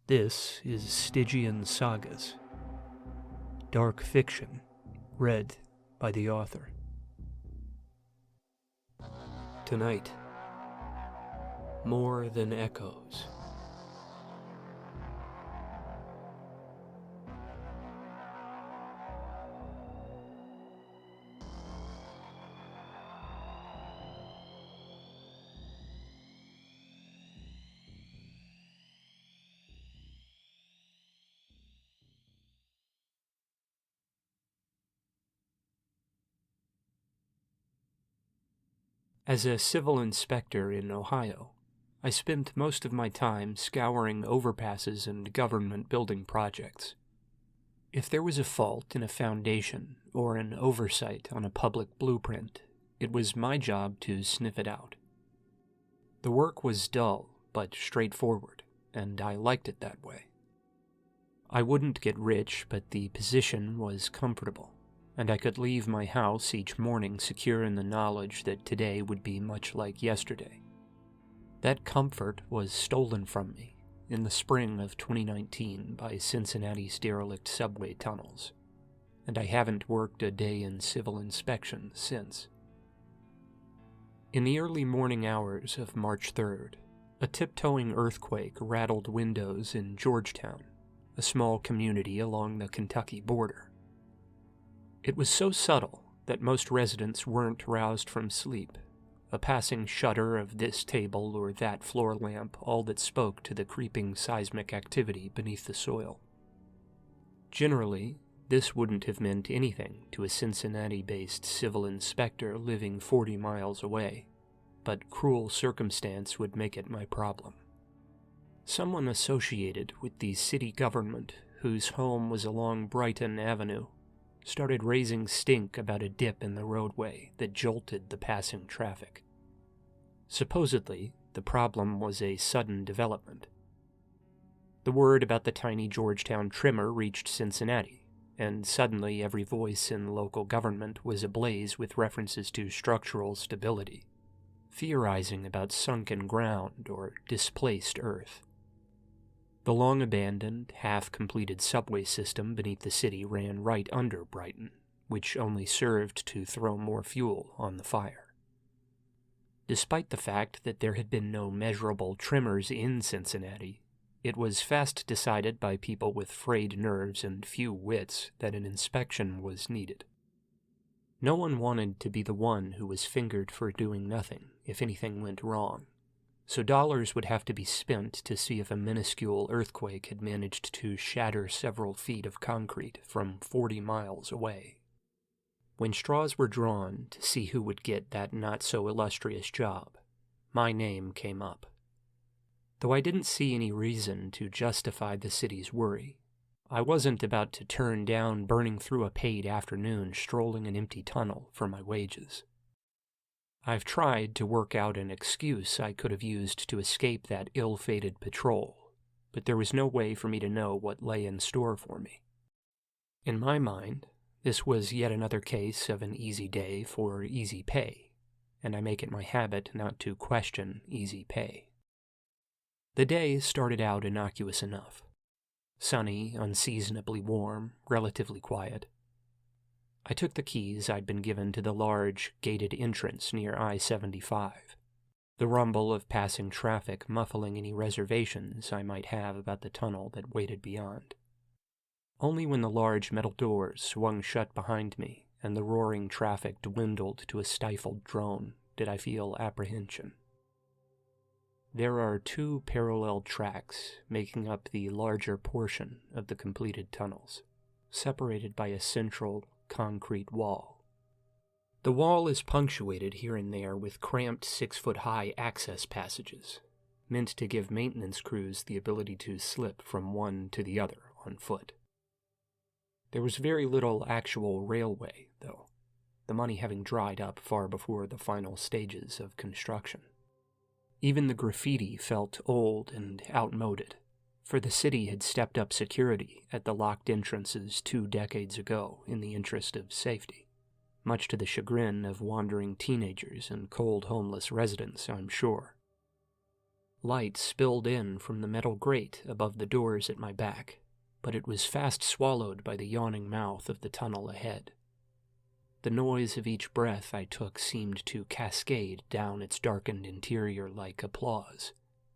This is Stygian Sagas, dark fiction read by the author. Tonight, More Than Echoes. As a civil inspector in Ohio, I spent most of my time scouring overpasses and government building projects. If there was a fault in a foundation or an oversight on a public blueprint, it was my job to sniff it out. The work was dull but straightforward, and I liked it that way. I wouldn't get rich, but the position was comfortable, and I could leave my house each morning secure in the knowledge that today would be much like yesterday. That comfort was stolen from me in the spring of 2019 by Cincinnati's derelict subway tunnels, and I haven't worked a day in civil inspection since. In the early morning hours of March 3rd, a tiptoeing earthquake rattled windows in Georgetown, a small community along the Kentucky border. It was so subtle that most residents weren't roused from sleep. A passing shudder of this table or that floor lamp all that spoke to the creeping seismic activity beneath the soil. Generally, this wouldn't have meant anything to a Cincinnati-based civil inspector living 40 miles away, but cruel circumstance would make it my problem. Someone associated with the city government, whose home was along Brighton Avenue, started raising stink about a dip in the roadway that jolted the passing traffic. Supposedly, the problem was a sudden development. The word about the tiny Georgetown trimmer reached Cincinnati, and suddenly every voice in local government was ablaze with references to structural stability, theorizing about sunken ground or displaced earth. The long-abandoned, half-completed subway system beneath the city ran right under Brighton, which only served to throw more fuel on the fire. Despite the fact that there had been no measurable tremors in Cincinnati, it was fast decided by people with frayed nerves and few wits that an inspection was needed. No one wanted to be the one who was fingered for doing nothing if anything went wrong. So dollars would have to be spent to see if a minuscule earthquake had managed to shatter several feet of concrete from 40 miles away. When straws were drawn to see who would get that not-so-illustrious job, my name came up. Though I didn't see any reason to justify the city's worry, I wasn't about to turn down burning through a paid afternoon strolling an empty tunnel for my wages. I've tried to work out an excuse I could have used to escape that ill-fated patrol, but there was no way for me to know what lay in store for me. In my mind, this was yet another case of an easy day for easy pay, and I make it my habit not to question easy pay. The day started out innocuous enough. Sunny, unseasonably warm, relatively quiet. I took the keys I'd been given to the large, gated entrance near I-75, the rumble of passing traffic muffling any reservations I might have about the tunnel that waited beyond. Only when the large metal doors swung shut behind me and the roaring traffic dwindled to a stifled drone did I feel apprehension. There are two parallel tracks making up the larger portion of the completed tunnels, separated by a central concrete wall. The wall is punctuated here and there with cramped 6-foot-high access passages, meant to give maintenance crews the ability to slip from one to the other on foot. There was very little actual railway, though, the money having dried up far before the final stages of construction. Even the graffiti felt old and outmoded, for the city had stepped up security at the locked entrances 2 decades ago in the interest of safety, much to the chagrin of wandering teenagers and cold homeless residents, I'm sure. Light spilled in from the metal grate above the doors at my back, but it was fast swallowed by the yawning mouth of the tunnel ahead. The noise of each breath I took seemed to cascade down its darkened interior like applause,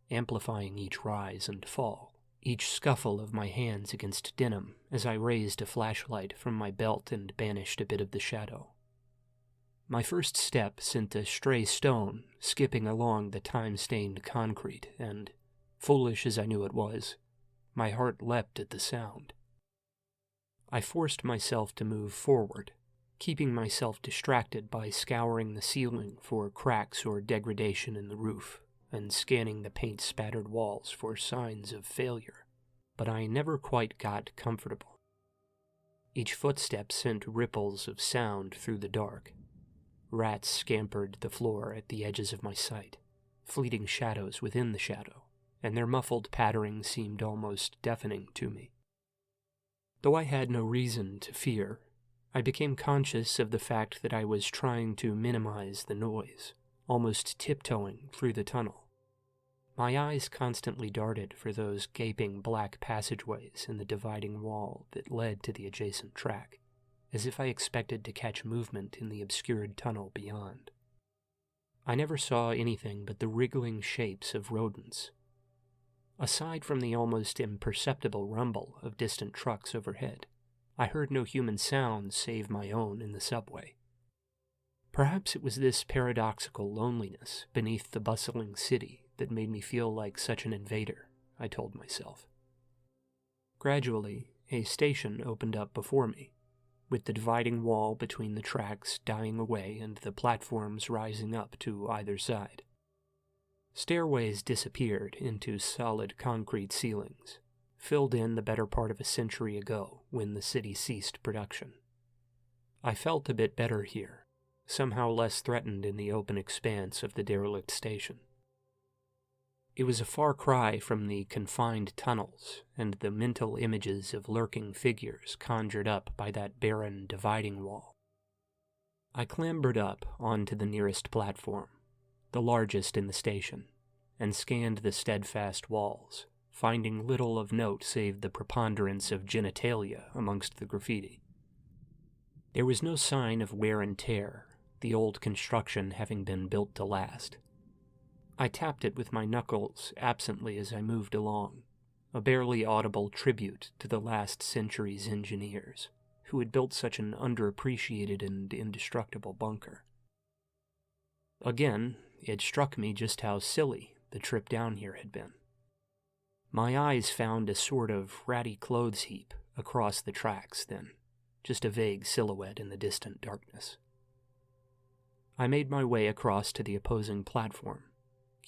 amplifying each rise and fall, each scuffle of my hands against denim as I raised a flashlight from my belt and banished a bit of the shadow. My first step sent a stray stone skipping along the time-stained concrete, and, foolish as I knew it was, my heart leapt at the sound. I forced myself to move forward, keeping myself distracted by scouring the ceiling for cracks or degradation in the roof, and scanning the paint-spattered walls for signs of failure, but I never quite got comfortable. Each footstep sent ripples of sound through the dark. Rats scampered the floor at the edges of my sight, fleeting shadows within the shadow, and their muffled pattering seemed almost deafening to me. Though I had no reason to fear, I became conscious of the fact that I was trying to minimize the noise, almost tiptoeing through the tunnel. My eyes constantly darted for those gaping black passageways in the dividing wall that led to the adjacent track, as if I expected to catch movement in the obscured tunnel beyond. I never saw anything but the wriggling shapes of rodents. Aside from the almost imperceptible rumble of distant trucks overhead, I heard no human sounds save my own in the subway. Perhaps it was this paradoxical loneliness beneath the bustling city that made me feel like such an invader, I told myself. Gradually, a station opened up before me, with the dividing wall between the tracks dying away and the platforms rising up to either side. Stairways disappeared into solid concrete ceilings, filled in the better part of a century ago when the city ceased production. I felt a bit better here, somehow less threatened in the open expanse of the derelict station. It was a far cry from the confined tunnels and the mental images of lurking figures conjured up by that barren dividing wall. I clambered up onto the nearest platform, the largest in the station, and scanned the steadfast walls, finding little of note save the preponderance of genitalia amongst the graffiti. There was no sign of wear and tear, the old construction having been built to last. I tapped it with my knuckles absently as I moved along, a barely audible tribute to the last century's engineers, who had built such an underappreciated and indestructible bunker. Again, it struck me just how silly the trip down here had been. My eyes found a sort of ratty clothes heap across the tracks then, just a vague silhouette in the distant darkness. I made my way across to the opposing platform,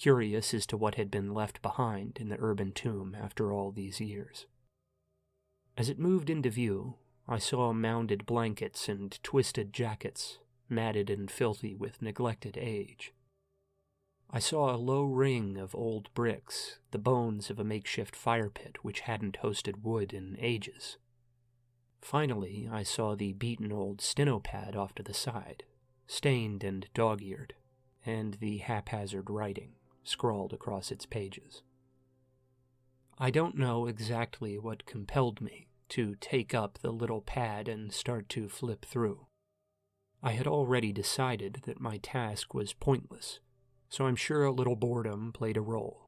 curious as to what had been left behind in the urban tomb after all these years. As it moved into view, I saw mounded blankets and twisted jackets, matted and filthy with neglected age. I saw a low ring of old bricks, the bones of a makeshift fire pit which hadn't hosted wood in ages. Finally, I saw the beaten old steno pad off to the side, stained and dog-eared, and the haphazard writing scrawled across its pages. I don't know exactly what compelled me to take up the little pad and start to flip through. I had already decided that my task was pointless, so I'm sure a little boredom played a role.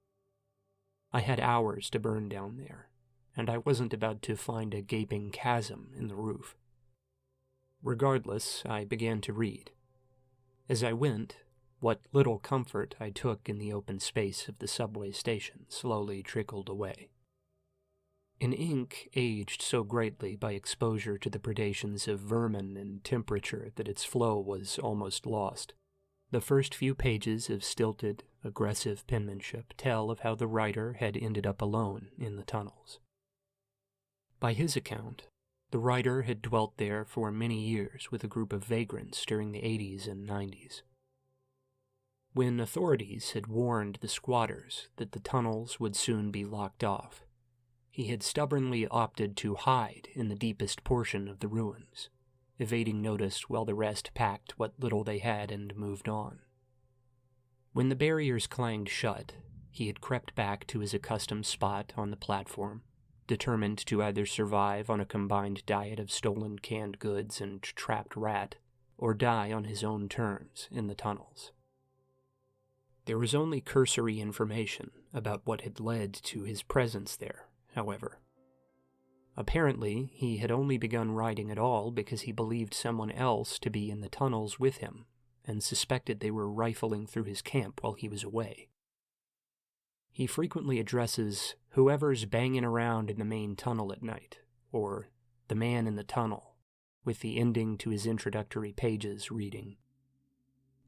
I had hours to burn down there, and I wasn't about to find a gaping chasm in the roof. Regardless, I began to read. As I went, what little comfort I took in the open space of the subway station slowly trickled away. An ink aged so greatly by exposure to the predations of vermin and temperature that its flow was almost lost. The first few pages of stilted, aggressive penmanship tell of how the writer had ended up alone in the tunnels. By his account, the writer had dwelt there for many years with a group of vagrants during the 80s and 90s. When authorities had warned the squatters that the tunnels would soon be locked off, he had stubbornly opted to hide in the deepest portion of the ruins, evading notice while the rest packed what little they had and moved on. When the barriers clanged shut, He had crept back to his accustomed spot on the platform, determined to either survive on a combined diet of stolen canned goods and trapped rat, or die on his own terms in the tunnels. There was only cursory information about what had led to his presence there, however. Apparently, he had only begun writing at all because he believed someone else to be in the tunnels with him, and suspected they were rifling through his camp while he was away. He frequently addresses whoever's banging around in the main tunnel at night, or the man in the tunnel, with the ending to his introductory pages reading,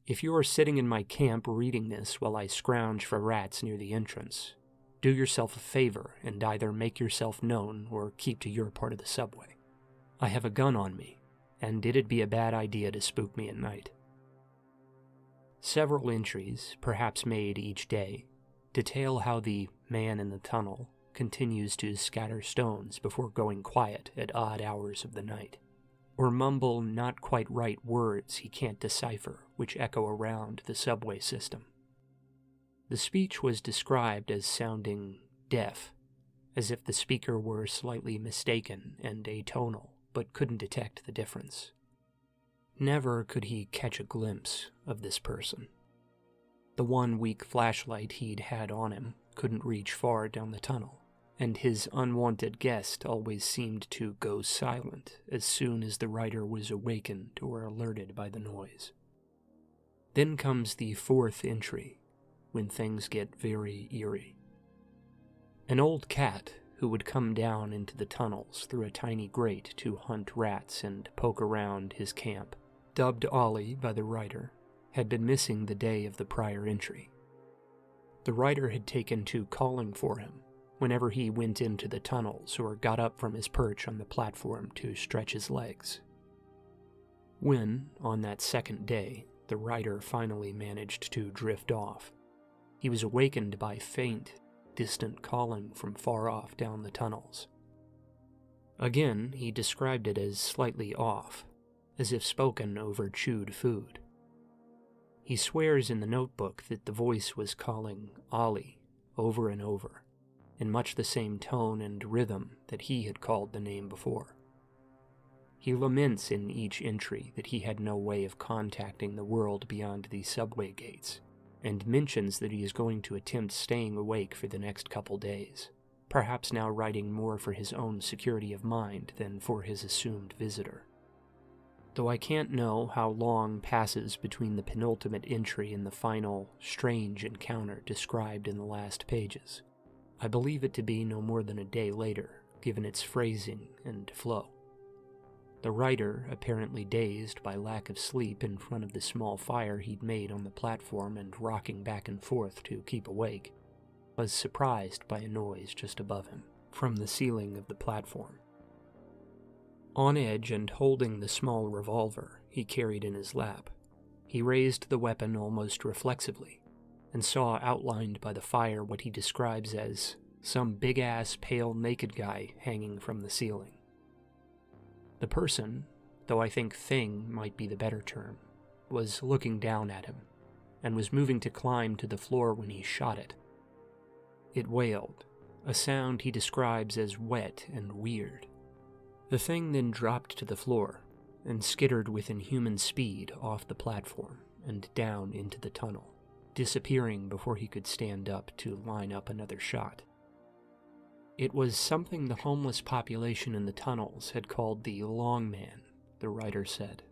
"If you are sitting in my camp reading this while I scrounge for rats near the entrance, do yourself a favor and either make yourself known or keep to your part of the subway. I have a gun on me, and it'd be a bad idea to spook me at night." Several entries, perhaps made each day, detail how the man in the tunnel continues to scatter stones before going quiet at odd hours of the night, or mumble not quite right words he can't decipher which echo around the subway system. The speech was described as sounding deaf, as if the speaker were slightly mistaken and atonal, but couldn't detect the difference. Never could he catch a glimpse of this person. The one weak flashlight he'd had on him couldn't reach far down the tunnel, and his unwanted guest always seemed to go silent as soon as the writer was awakened or alerted by the noise. Then comes the fourth entry, when things get very eerie. An old cat who would come down into the tunnels through a tiny grate to hunt rats and poke around his camp, dubbed Ollie by the writer, had been missing the day of the prior entry. The writer had taken to calling for him whenever he went into the tunnels or got up from his perch on the platform to stretch his legs. When, on that second day, the writer finally managed to drift off, he was awakened by faint, distant calling from far off down the tunnels. Again, he described it as slightly off, as if spoken over chewed food. He swears in the notebook that the voice was calling Ollie over and over, in much the same tone and rhythm that he had called the name before. He laments in each entry that he had no way of contacting the world beyond the subway gates, and mentions that he is going to attempt staying awake for the next couple days, perhaps now writing more for his own security of mind than for his assumed visitor. Though I can't know how long passes between the penultimate entry and the final, strange encounter described in the last pages, I believe it to be no more than a day later, given its phrasing and flow. The writer, apparently dazed by lack of sleep in front of the small fire he'd made on the platform and rocking back and forth to keep awake, was surprised by a noise just above him, from the ceiling of the platform. On edge and holding the small revolver he carried in his lap, he raised the weapon almost reflexively, and saw outlined by the fire what he describes as some big-ass pale naked guy hanging from the ceiling. The person, though I think thing might be the better term, was looking down at him, and was moving to climb to the floor when he shot it. It wailed, a sound he describes as wet and weird. The thing then dropped to the floor, and skittered with inhuman speed off the platform and down into the tunnel, disappearing before he could stand up to line up another shot. It was something the homeless population in the tunnels had called the Long Man, the writer said,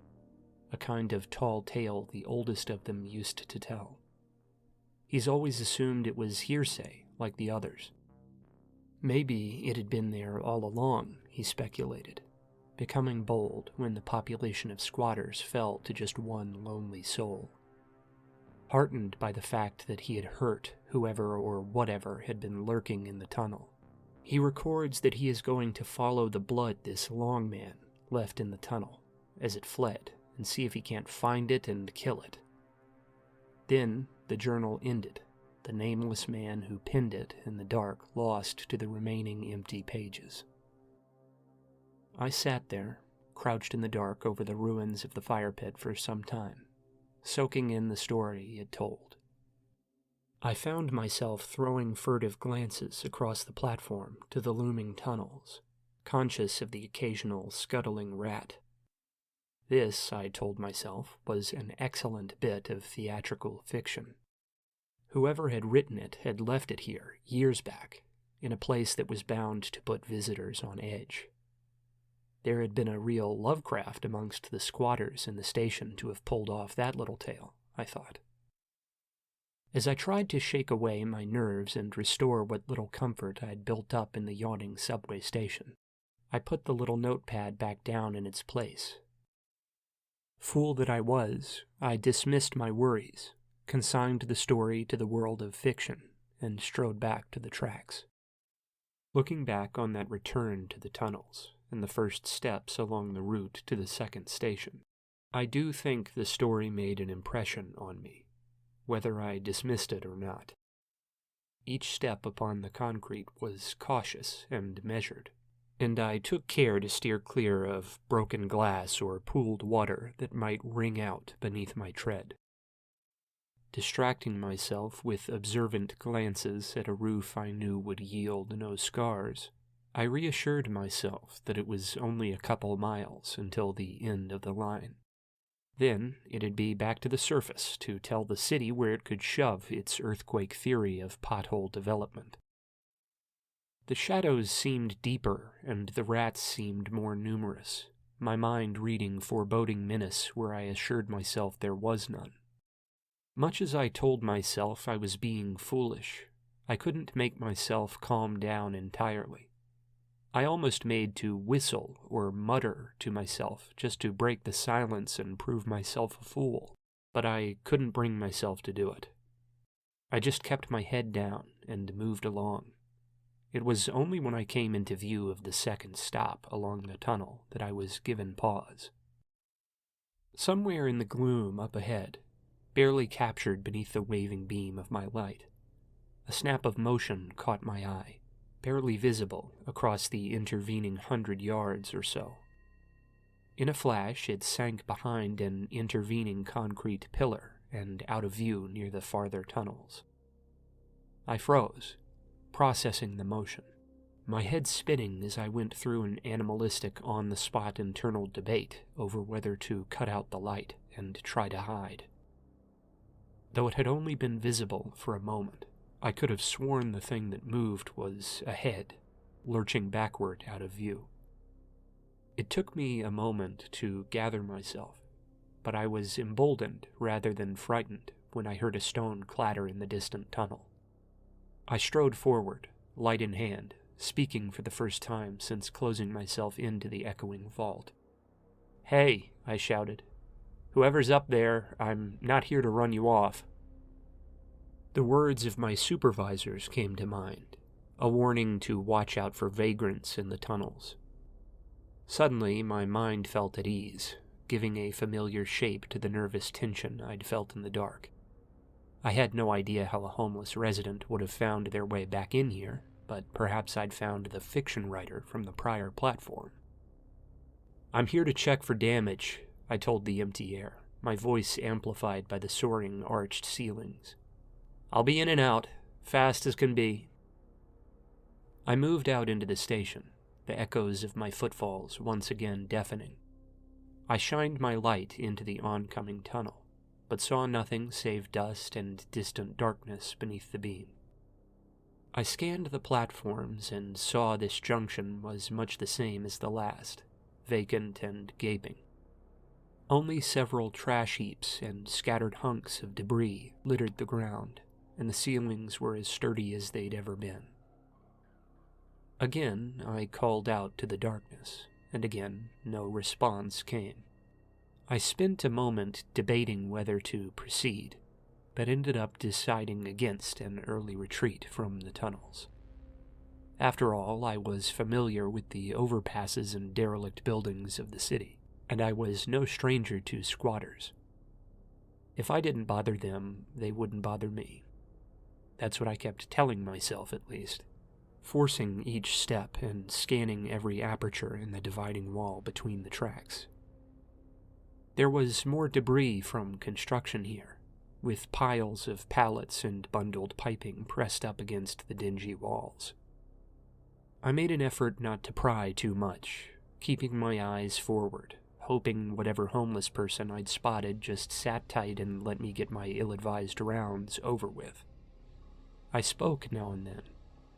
a kind of tall tale the oldest of them used to tell. He's always assumed it was hearsay, like the others. Maybe it had been there all along, he speculated, becoming bold when the population of squatters fell to just one lonely soul. Heartened by the fact that he had hurt whoever or whatever had been lurking in the tunnel, he records that he is going to follow the blood this Long Man left in the tunnel as it fled and see if he can't find it and kill it. Then the journal ended, the nameless man who penned it in the dark lost to the remaining empty pages. I sat there, crouched in the dark over the ruins of the fire pit for some time, soaking in the story it told. I found myself throwing furtive glances across the platform to the looming tunnels, conscious of the occasional scuttling rat. This, I told myself, was an excellent bit of theatrical fiction. Whoever had written it had left it here years back, in a place that was bound to put visitors on edge. There had been a real Lovecraft amongst the squatters in the station to have pulled off that little tale, I thought. As I tried to shake away my nerves and restore what little comfort I had built up in the yawning subway station, I put the little notepad back down in its place. Fool that I was, I dismissed my worries, consigned the story to the world of fiction, and strode back to the tracks. Looking back on that return to the tunnels and the first steps along the route to the second station, I do think the story made an impression on me, whether I dismissed it or not. Each step upon the concrete was cautious and measured, and I took care to steer clear of broken glass or pooled water that might ring out beneath my tread. Distracting myself with observant glances at a roof I knew would yield no scars, I reassured myself that it was only a couple miles until the end of the line. Then it'd be back to the surface to tell the city where it could shove its earthquake theory of pothole development. The shadows seemed deeper, and the rats seemed more numerous, my mind reading foreboding menace where I assured myself there was none. Much as I told myself I was being foolish, I couldn't make myself calm down entirely. I almost made to whistle or mutter to myself just to break the silence and prove myself a fool, but I couldn't bring myself to do it. I just kept my head down and moved along. It was only when I came into view of the second stop along the tunnel that I was given pause. Somewhere in the gloom up ahead, barely captured beneath the waving beam of my light, a snap of motion caught my eye, barely visible across the intervening 100 yards or so. In a flash, it sank behind an intervening concrete pillar and out of view near the farther tunnels. I froze, processing the motion, my head spinning as I went through an animalistic on-the-spot internal debate over whether to cut out the light and try to hide. Though it had only been visible for a moment, I could have sworn the thing that moved was ahead, lurching backward out of view. It took me a moment to gather myself, but I was emboldened rather than frightened when I heard a stone clatter in the distant tunnel. I strode forward, light in hand, speaking for the first time since closing myself into the echoing vault. "Hey," I shouted. "Whoever's up there, I'm not here to run you off." The words of my supervisors came to mind, a warning to watch out for vagrants in the tunnels. Suddenly, my mind felt at ease, giving a familiar shape to the nervous tension I'd felt in the dark. I had no idea how a homeless resident would have found their way back in here, but perhaps I'd found the fiction writer from the prior platform. "I'm here to check for damage," I told the empty air, my voice amplified by the soaring, arched ceilings. "I'll be in and out, fast as can be." I moved out into the station, the echoes of my footfalls once again deafening. I shined my light into the oncoming tunnel, but saw nothing save dust and distant darkness beneath the beam. I scanned the platforms and saw this junction was much the same as the last, vacant and gaping. Only several trash heaps and scattered hunks of debris littered the ground, and the ceilings were as sturdy as they'd ever been. Again, I called out to the darkness, and again, no response came. I spent a moment debating whether to proceed, but ended up deciding against an early retreat from the tunnels. After all, I was familiar with the overpasses and derelict buildings of the city, and I was no stranger to squatters. If I didn't bother them, they wouldn't bother me. That's what I kept telling myself, at least, forcing each step and scanning every aperture in the dividing wall between the tracks. There was more debris from construction here, with piles of pallets and bundled piping pressed up against the dingy walls. I made an effort not to pry too much, keeping my eyes forward, hoping whatever homeless person I'd spotted just sat tight and let me get my ill-advised rounds over with. I spoke now and then,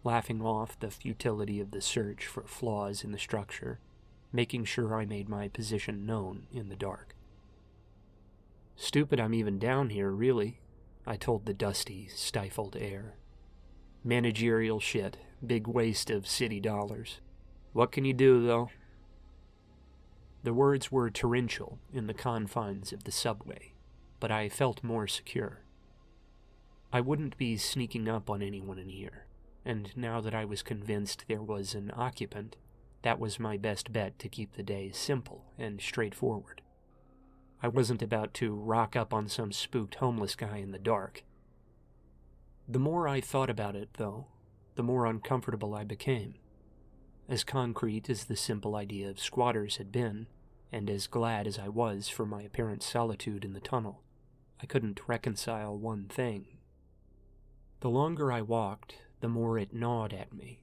laughing off the futility of the search for flaws in the structure, making sure I made my position known in the dark. "Stupid I'm even down here, really," I told the dusty, stifled air. "Managerial shit, big waste of city dollars. What can you do, though?" The words were torrential in the confines of the subway, but I felt more secure. I wouldn't be sneaking up on anyone in here, and now that I was convinced there was an occupant, that was my best bet to keep the day simple and straightforward. I wasn't about to rock up on some spooked homeless guy in the dark. The more I thought about it, though, the more uncomfortable I became. As concrete as the simple idea of squatters had been, and as glad as I was for my apparent solitude in the tunnel, I couldn't reconcile one thing. The longer I walked, the more it gnawed at me,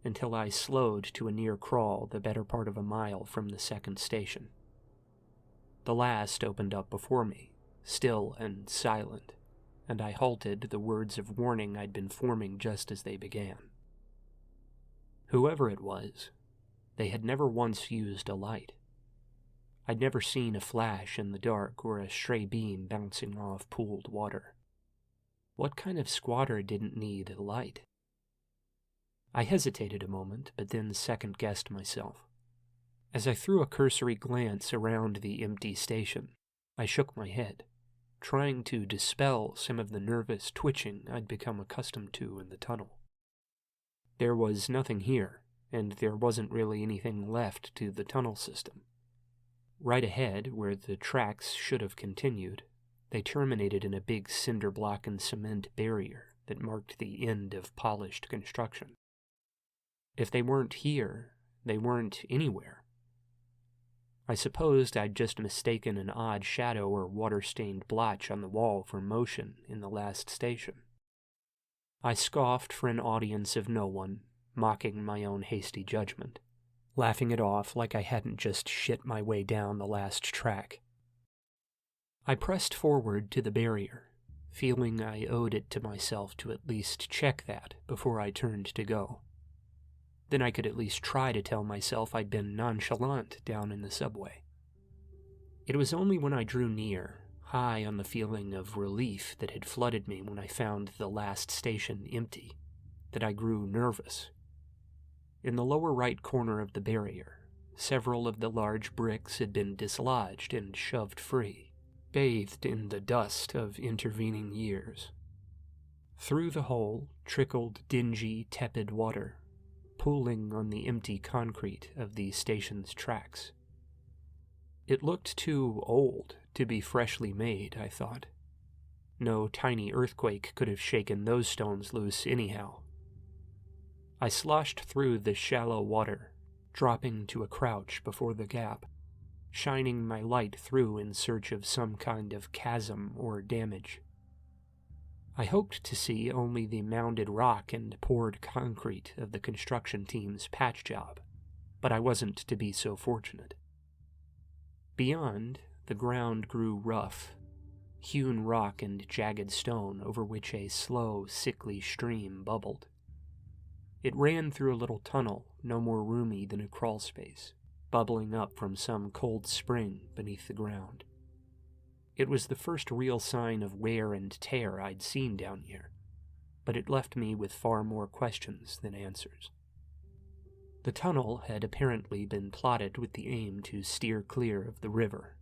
until I slowed to a near crawl the better part of a mile from the second station. The last opened up before me, still and silent, and I halted the words of warning I'd been forming just as they began. Whoever it was, they had never once used a light. I'd never seen a flash in the dark or a stray beam bouncing off pooled water. What kind of squatter didn't need a light? I hesitated a moment, but then second-guessed myself. As I threw a cursory glance around the empty station, I shook my head, trying to dispel some of the nervous twitching I'd become accustomed to in the tunnel. There was nothing here, and there wasn't really anything left to the tunnel system. Right ahead, where the tracks should have continued, they terminated in a big cinder block and cement barrier that marked the end of polished construction. If they weren't here, they weren't anywhere. I supposed I'd just mistaken an odd shadow or water-stained blotch on the wall for motion in the last station. I scoffed for an audience of no one, mocking my own hasty judgment, laughing it off like I hadn't just shit my way down the last track. I pressed forward to the barrier, feeling I owed it to myself to at least check that before I turned to go. Then I could at least try to tell myself I'd been nonchalant down in the subway. It was only when I drew near, high on the feeling of relief that had flooded me when I found the last station empty, that I grew nervous. In the lower right corner of the barrier, several of the large bricks had been dislodged and shoved free, bathed in the dust of intervening years. Through the hole trickled dingy, tepid water, pooling on the empty concrete of the station's tracks. It looked too old to be freshly made, I thought. No tiny earthquake could have shaken those stones loose anyhow. I sloshed through the shallow water, dropping to a crouch before the gap, shining my light through in search of some kind of chasm or damage. I hoped to see only the mounded rock and poured concrete of the construction team's patch job, but I wasn't to be so fortunate. Beyond, the ground grew rough, hewn rock and jagged stone over which a slow, sickly stream bubbled. It ran through a little tunnel no more roomy than a crawl space, bubbling up from some cold spring beneath the ground. It was the first real sign of wear and tear I'd seen down here, but it left me with far more questions than answers. The tunnel had apparently been plotted with the aim to steer clear of the river.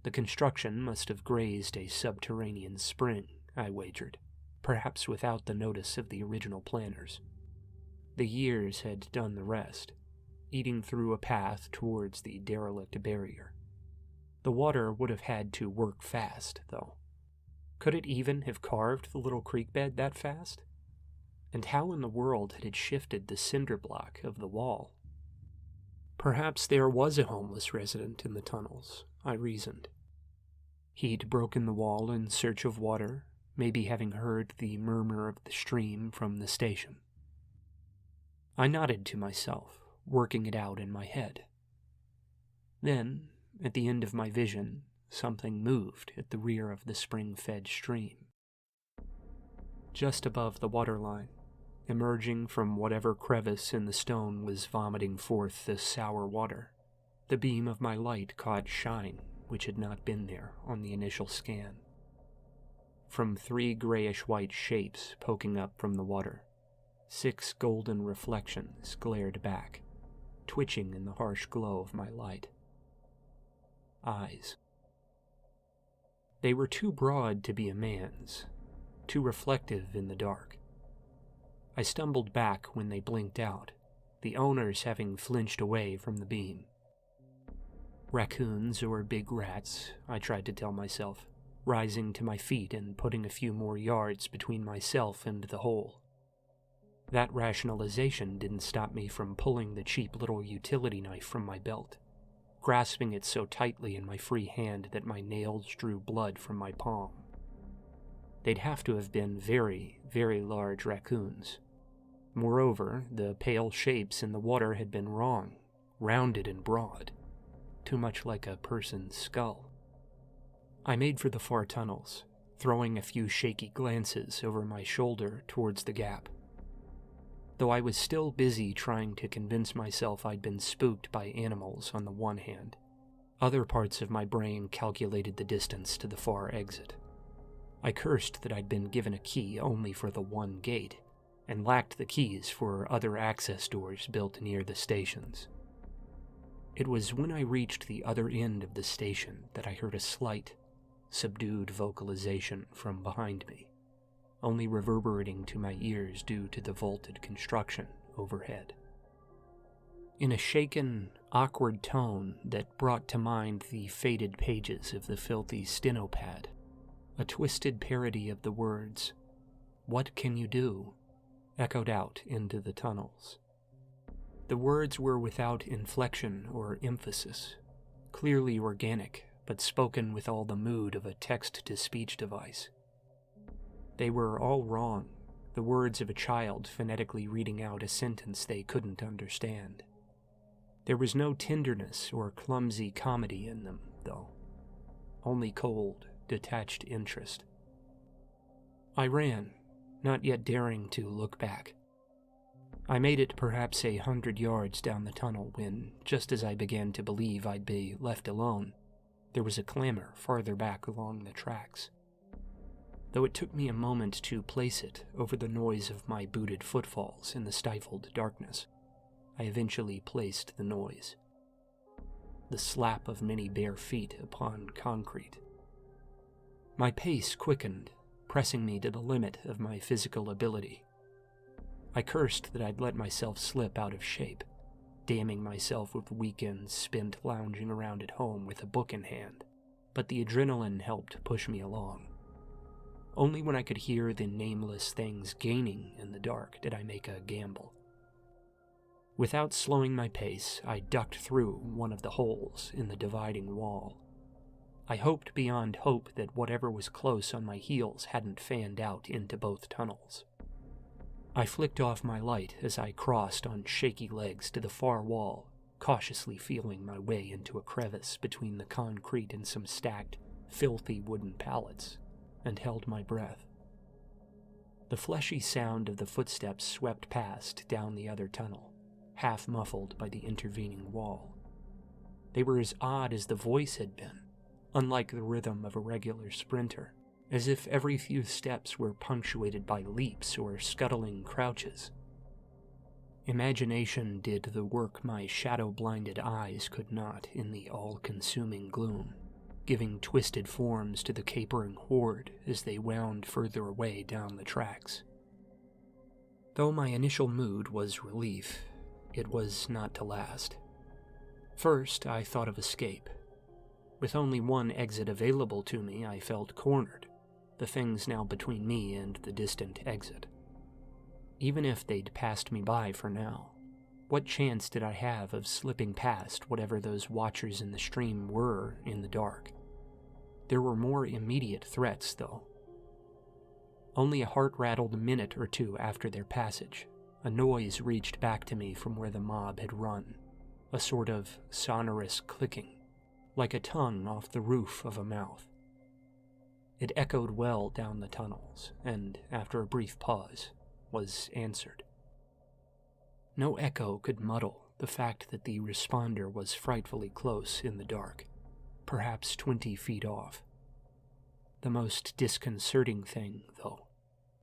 The construction must have grazed a subterranean spring, I wagered, perhaps without the notice of the original planners. The years had done the rest, eating through a path towards the derelict barrier. The water would have had to work fast, though. Could it even have carved the little creek bed that fast? And how in the world had it shifted the cinder block of the wall? Perhaps there was a homeless resident in the tunnels, I reasoned. He'd broken the wall in search of water, maybe having heard the murmur of the stream from the station. I nodded to myself, working it out in my head. Then, at the end of my vision, something moved at the rear of the spring-fed stream. Just above the waterline, emerging from whatever crevice in the stone was vomiting forth the sour water, the beam of my light caught shine which had not been there on the initial scan. From 3 grayish-white shapes poking up from the water, 6 golden reflections glared back, twitching in the harsh glow of my light. Eyes. They were too broad to be a man's, too reflective in the dark. I stumbled back when they blinked out, the owners having flinched away from the beam. Raccoons or big rats, I tried to tell myself, rising to my feet and putting a few more yards between myself and the hole. That rationalization didn't stop me from pulling the cheap little utility knife from my belt, grasping it so tightly in my free hand that my nails drew blood from my palm. They'd have to have been very, very large raccoons. Moreover, the pale shapes in the water had been wrong, rounded and broad, too much like a person's skull. I made for the far tunnels, throwing a few shaky glances over my shoulder towards the gap. Though I was still busy trying to convince myself I'd been spooked by animals on the one hand, other parts of my brain calculated the distance to the far exit. I cursed that I'd been given a key only for the one gate, and lacked the keys for other access doors built near the stations. It was when I reached the other end of the station that I heard a slight, subdued vocalization from behind me, only reverberating to my ears due to the vaulted construction overhead. In a shaken, awkward tone that brought to mind the faded pages of the filthy steno pad, a twisted parody of the words, "What can you do?" echoed out into the tunnels. The words were without inflection or emphasis, clearly organic, but spoken with all the mood of a text-to-speech device. They were all wrong, the words of a child phonetically reading out a sentence they couldn't understand. There was no tenderness or clumsy comedy in them, though. Only cold, detached interest. I ran, not yet daring to look back. I made it perhaps 100 yards down the tunnel when, just as I began to believe I'd be left alone, there was a clamor farther back along the tracks. Though it took me a moment to place it over the noise of my booted footfalls in the stifled darkness, I eventually placed the noise. The slap of many bare feet upon concrete. My pace quickened, pressing me to the limit of my physical ability. I cursed that I'd let myself slip out of shape, damning myself with weekends spent lounging around at home with a book in hand, but the adrenaline helped push me along. Only when I could hear the nameless things gaining in the dark did I make a gamble. Without slowing my pace, I ducked through one of the holes in the dividing wall. I hoped beyond hope that whatever was close on my heels hadn't fanned out into both tunnels. I flicked off my light as I crossed on shaky legs to the far wall, cautiously feeling my way into a crevice between the concrete and some stacked, filthy wooden pallets, and held my breath. The fleshy sound of the footsteps swept past down the other tunnel, half muffled by the intervening wall. They were as odd as the voice had been, unlike the rhythm of a regular sprinter, as if every few steps were punctuated by leaps or scuttling crouches. Imagination did the work my shadow-blinded eyes could not in the all-consuming gloom, giving twisted forms to the capering horde as they wound further away down the tracks. Though my initial mood was relief, it was not to last. First, I thought of escape. With only one exit available to me, I felt cornered, the things now between me and the distant exit. Even if they'd passed me by for now, what chance did I have of slipping past whatever those watchers in the stream were in the dark? There were more immediate threats, though. Only a heart-rattled minute or two after their passage, a noise reached back to me from where the mob had run, a sort of sonorous clicking, like a tongue off the roof of a mouth. It echoed well down the tunnels, and, after a brief pause, was answered. No echo could muddle the fact that the responder was frightfully close in the dark, perhaps 20 feet off. The most disconcerting thing, though,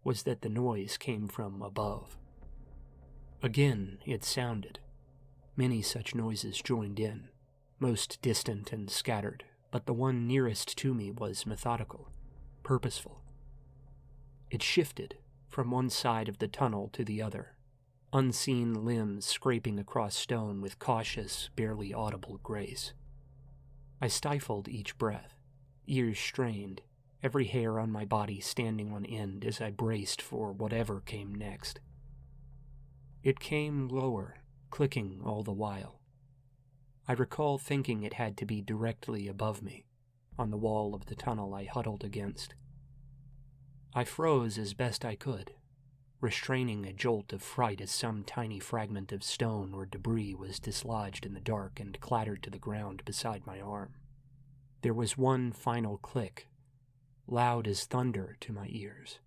was that the noise came from above. Again it sounded. Many such noises joined in, most distant and scattered, but the one nearest to me was methodical, purposeful. It shifted from one side of the tunnel to the other, unseen limbs scraping across stone with cautious, barely audible grace. I stifled each breath, ears strained, every hair on my body standing on end as I braced for whatever came next. It came lower, clicking all the while. I recall thinking it had to be directly above me, on the wall of the tunnel I huddled against. I froze as best I could, restraining a jolt of fright as some tiny fragment of stone or debris was dislodged in the dark and clattered to the ground beside my arm. There was one final click, loud as thunder to my ears.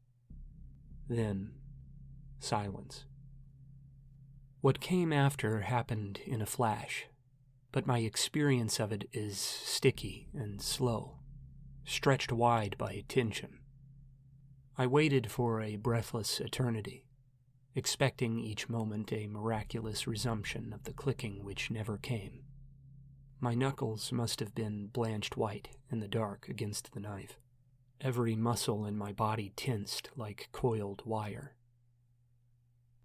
Then, silence. What came after happened in a flash, but my experience of it is sticky and slow, stretched wide by tension. I waited for a breathless eternity, expecting each moment a miraculous resumption of the clicking which never came. My knuckles must have been blanched white in the dark against the knife. Every muscle in my body tensed like coiled wire.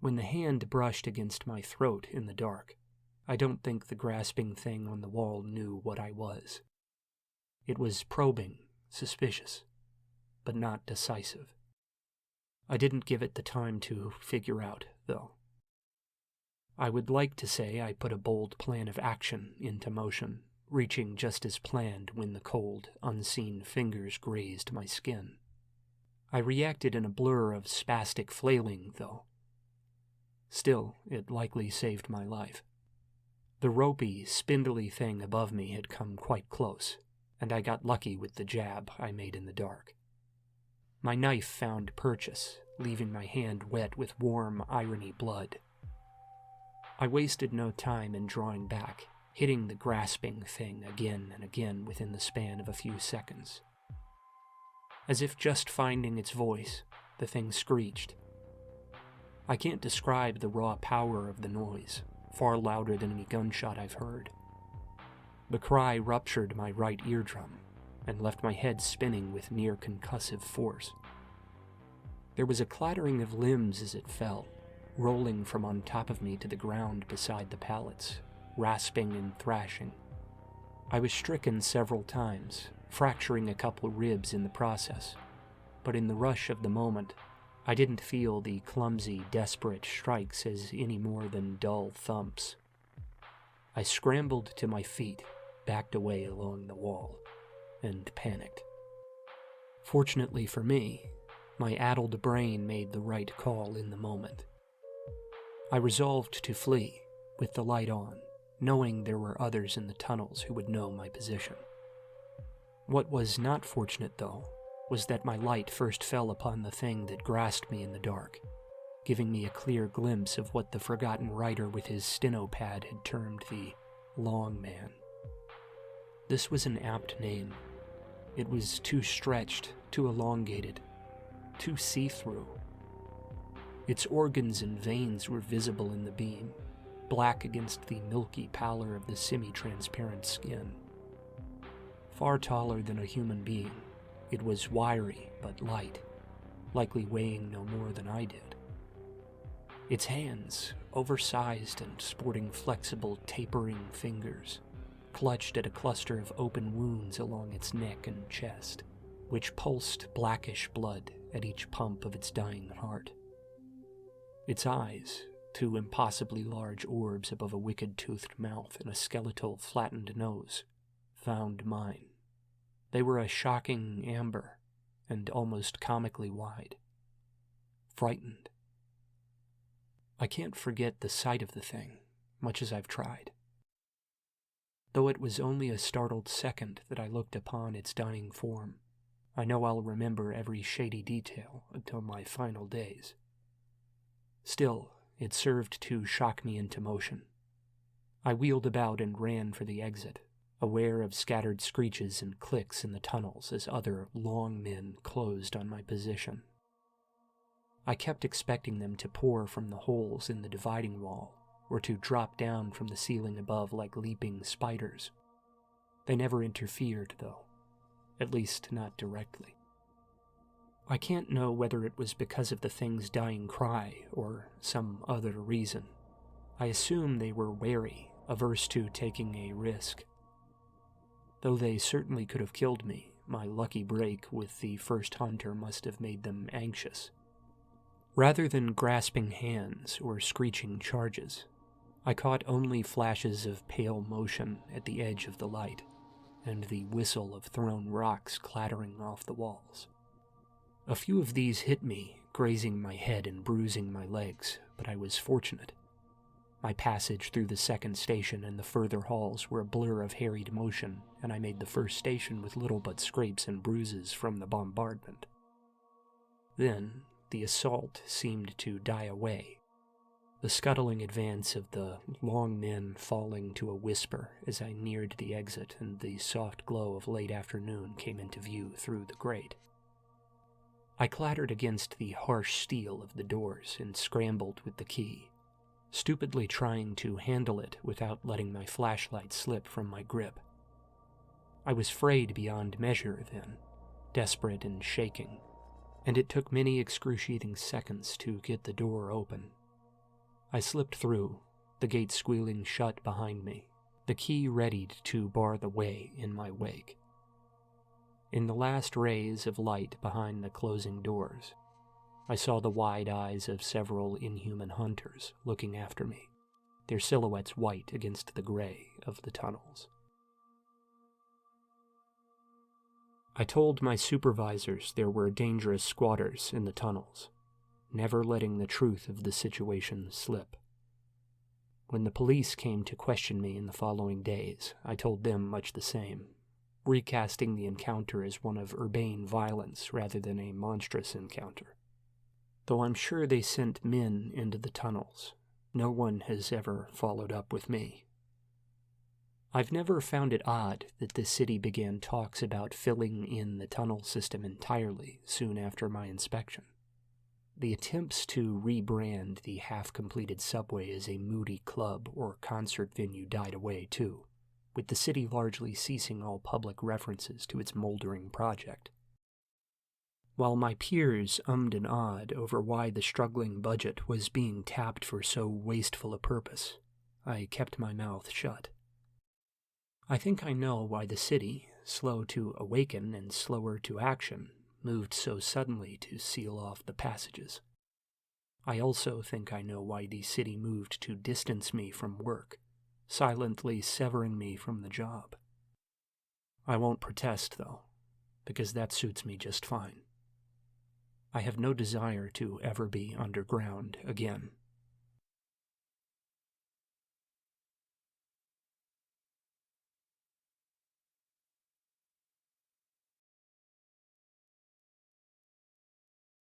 When the hand brushed against my throat in the dark, I don't think the grasping thing on the wall knew what I was. It was probing, suspicious, but not decisive. I didn't give it the time to figure out, though. I would like to say I put a bold plan of action into motion, reaching just as planned when the cold, unseen fingers grazed my skin. I reacted in a blur of spastic flailing, though. Still, it likely saved my life. The ropey, spindly thing above me had come quite close, and I got lucky with the jab I made in the dark. My knife found purchase, leaving my hand wet with warm, irony blood. I wasted no time in drawing back, hitting the grasping thing again and again within the span of a few seconds. As if just finding its voice, the thing screeched. I can't describe the raw power of the noise, far louder than any gunshot I've heard. The cry ruptured my right eardrum and left my head spinning with near concussive force. There was a clattering of limbs as it fell, rolling from on top of me to the ground beside the pallets, rasping and thrashing. I was stricken several times, fracturing a couple ribs in the process, but in the rush of the moment, I didn't feel the clumsy, desperate strikes as any more than dull thumps. I scrambled to my feet, backed away along the wall, and panicked. Fortunately for me, my addled brain made the right call in the moment. I resolved to flee, with the light on, knowing there were others in the tunnels who would know my position. What was not fortunate, though, was that my light first fell upon the thing that grasped me in the dark, giving me a clear glimpse of what the forgotten writer with his steno pad had termed the Long Man. This was an apt name. It was too stretched, too elongated, too see-through. Its organs and veins were visible in the beam, black against the milky pallor of the semi-transparent skin. Far taller than a human being, it was wiry but light, likely weighing no more than I did. Its hands, oversized and sporting flexible, tapering fingers, clutched at a cluster of open wounds along its neck and chest, which pulsed blackish blood at each pump of its dying heart. Its eyes, two impossibly large orbs above a wicked-toothed mouth and a skeletal, flattened nose, found mine. They were a shocking amber and almost comically wide. Frightened. I can't forget the sight of the thing, much as I've tried. Though it was only a startled second that I looked upon its dying form, I know I'll remember every shady detail until my final days. Still, it served to shock me into motion. I wheeled about and ran for the exit, aware of scattered screeches and clicks in the tunnels as other long men closed on my position. I kept expecting them to pour from the holes in the dividing wall, or to drop down from the ceiling above like leaping spiders. They never interfered, though, at least not directly. I can't know whether it was because of the thing's dying cry or some other reason. I assume they were wary, averse to taking a risk. Though they certainly could have killed me, my lucky break with the first hunter must have made them anxious. Rather than grasping hands or screeching charges, I caught only flashes of pale motion at the edge of the light, and the whistle of thrown rocks clattering off the walls. A few of these hit me, grazing my head and bruising my legs, but I was fortunate. My passage through the second station and the further halls were a blur of harried motion, and I made the first station with little but scrapes and bruises from the bombardment. Then, the assault seemed to die away, the scuttling advance of the long men falling to a whisper as I neared the exit and the soft glow of late afternoon came into view through the grate. I clattered against the harsh steel of the doors and scrambled with the key, stupidly trying to handle it without letting my flashlight slip from my grip. I was frayed beyond measure then, desperate and shaking, and it took many excruciating seconds to get the door open. I slipped through, the gate squealing shut behind me, the key readied to bar the way in my wake. In the last rays of light behind the closing doors, I saw the wide eyes of several inhuman hunters looking after me, their silhouettes white against the gray of the tunnels. I told my supervisors there were dangerous squatters in the tunnels, never letting the truth of the situation slip. When the police came to question me in the following days, I told them much the same, recasting the encounter as one of urbane violence rather than a monstrous encounter. Though I'm sure they sent men into the tunnels, no one has ever followed up with me. I've never found it odd that the city began talks about filling in the tunnel system entirely soon after my inspection. The attempts to rebrand the half-completed subway as a moody club or concert venue died away too, with the city largely ceasing all public references to its moldering project. While my peers ummed and ahed over why the struggling budget was being tapped for so wasteful a purpose, I kept my mouth shut. I think I know why the city, slow to awaken and slower to action, moved so suddenly to seal off the passages. I also think I know why the city moved to distance me from work, silently severing me from the job. I won't protest, though, because that suits me just fine. I have no desire to ever be underground again.